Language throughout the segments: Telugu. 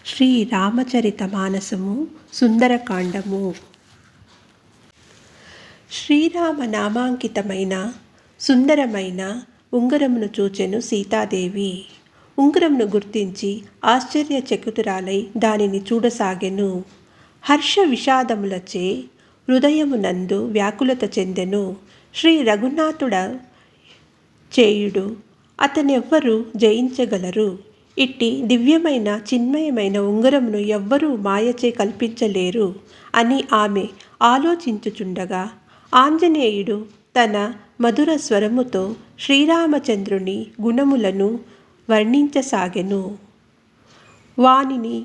శ్రీ రామచరిత మానసము సుందరకాండము. శ్రీరామ నామాంకితమైన సుందరమైన ఉంగరమును చూచెను సీతాదేవి. ఉంగరమును గుర్తించి ఆశ్చర్యచకితురాలై దానిని చూడసాగెను. హర్ష విషాదములచే హృదయమునందు వ్యాకులత చెందెను. శ్రీ రఘునాథుడ చేయుడు అతనెవ్వరు జయించగలరు? ఇట్టి దివ్యమైన చిన్మయమైన ఉంగరమును ఎవ్వరూ మాయచే కల్పించలేరు అని ఆమె ఆలోచించుచుండగా ఆంజనేయుడు తన మధుర స్వరముతో శ్రీరామచంద్రుని గుణములను వర్ణించసాగెను. వానిని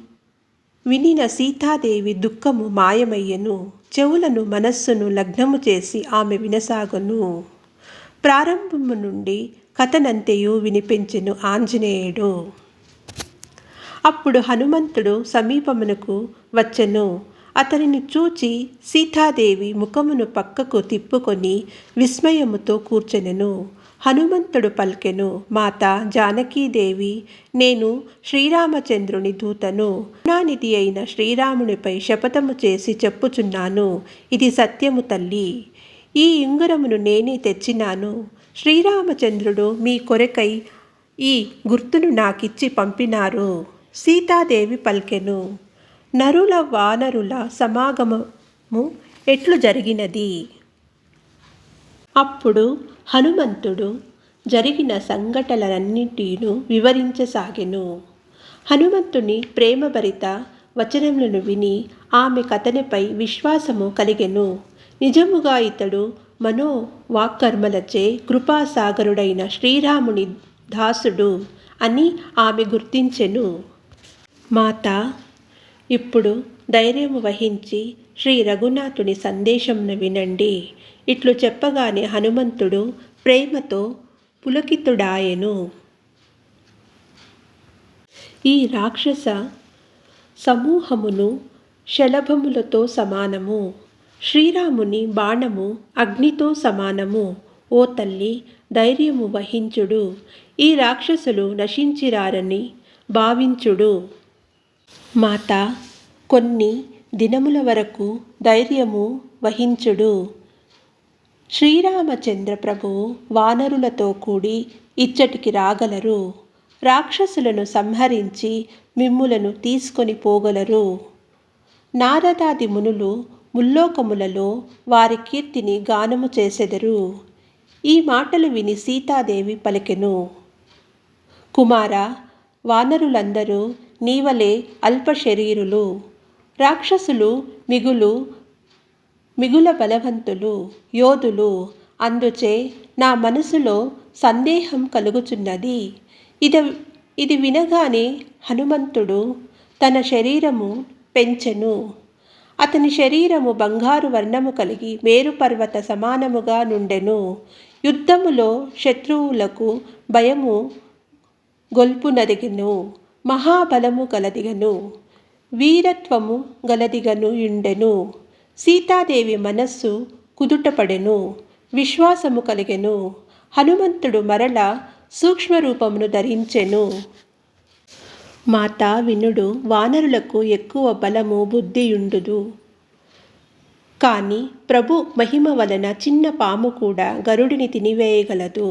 వినిన సీతాదేవి దుఃఖము మాయమయ్యెను. చెవులను మనస్సును లగ్నము చేసి ఆమె వినసాగను. ప్రారంభము నుండి కథనంతయు వినిపించెను ఆంజనేయుడు. అప్పుడు హనుమంతుడు సమీపమునకు వచ్చెను. అతనిని చూచి సీతాదేవి ముఖమును పక్కకు తిప్పుకొని విస్మయముతో కూర్చెనెను. హనుమంతుడు పలికెను, మాతా జానకీదేవి, నేను శ్రీరామచంద్రుని దూతను. కరుణానిధి అయిన శ్రీరామునిపై శపథము చేసి చెప్పుచున్నాను. ఇది సత్యము తల్లి. ఈ ఉంగరమును నేనే తెచ్చినాను. శ్రీరామచంద్రుడు మీ కొరకై ఈ గుర్తును నాకిచ్చి పంపినారు. సీతాదేవి పలికెను, నరుల వానరుల సమాగమము ఎట్లు జరిగినది? అప్పుడు హనుమంతుడు జరిగిన సంఘటనలన్నింటినీ వివరించసాగెను. హనుమంతుని ప్రేమభరిత వచనములను విని ఆమె కథనపై విశ్వాసము కలిగెను. నిజముగా ఇతడు మనోవాక్కర్మలచే కృపాసాగరుడైన శ్రీరాముని దాసుడు అని ఆమె గుర్తించెను. మాత, ఇప్పుడు ధైర్యము వహించి శ్రీ రఘునాథుని సందేశమును వినండి. ఇట్లు చెప్పగానే హనుమంతుడు ప్రేమతో పులకితుడాయెను. ఈ రాక్షస సమూహమును శలభములతో సమానము. శ్రీరాముని బాణము అగ్నితో సమానము. ఓ తల్లి, ధైర్యము వహించుడు. ఈ రాక్షసులు నశించిరారని భావించుడు. మాత, కొన్ని దినముల వరకు ధైర్యము వహించుడు. శ్రీరామచంద్ర ప్రభువు వానరులతో కూడి ఇచ్చటికి రాగలరు. రాక్షసులను సంహరించి మిమ్ములను తీసుకొని పోగలరు. నారదాది మునులు ముల్లోకములలో వారి కీర్తిని గానము చేసెదరు. ఈ మాటలు విని సీతాదేవి పలికెను, కుమారా, వానరులందరూ నీవలే అల్ప శరీరులు. రాక్షసులు మిగుల బలవంతులు, యోధులు. అందుచే నా మనసులో సందేహం కలుగుచున్నది. ఇది వినగానే హనుమంతుడు తన శరీరము పెంచెను. అతని శరీరము బంగారు వర్ణము కలిగి మేరుపర్వత సమానముగా నుండెను. యుద్ధములో శత్రువులకు భయము గొల్పునదిగను. మహాబలము గలదిగను, వీరత్వము గలదిగను యుండెను. సీతాదేవి మనస్సు కుదుటపడెను, విశ్వాసము కలిగెను. హనుమంతుడు మరల సూక్ష్మరూపమును ధరించెను. మాతా వినుడు, వానరులకు ఎక్కువ బలము బుద్ధియుండుదు. కానీ ప్రభు మహిమ వలన చిన్న పాము కూడా గరుడిని తినివేయగలదు.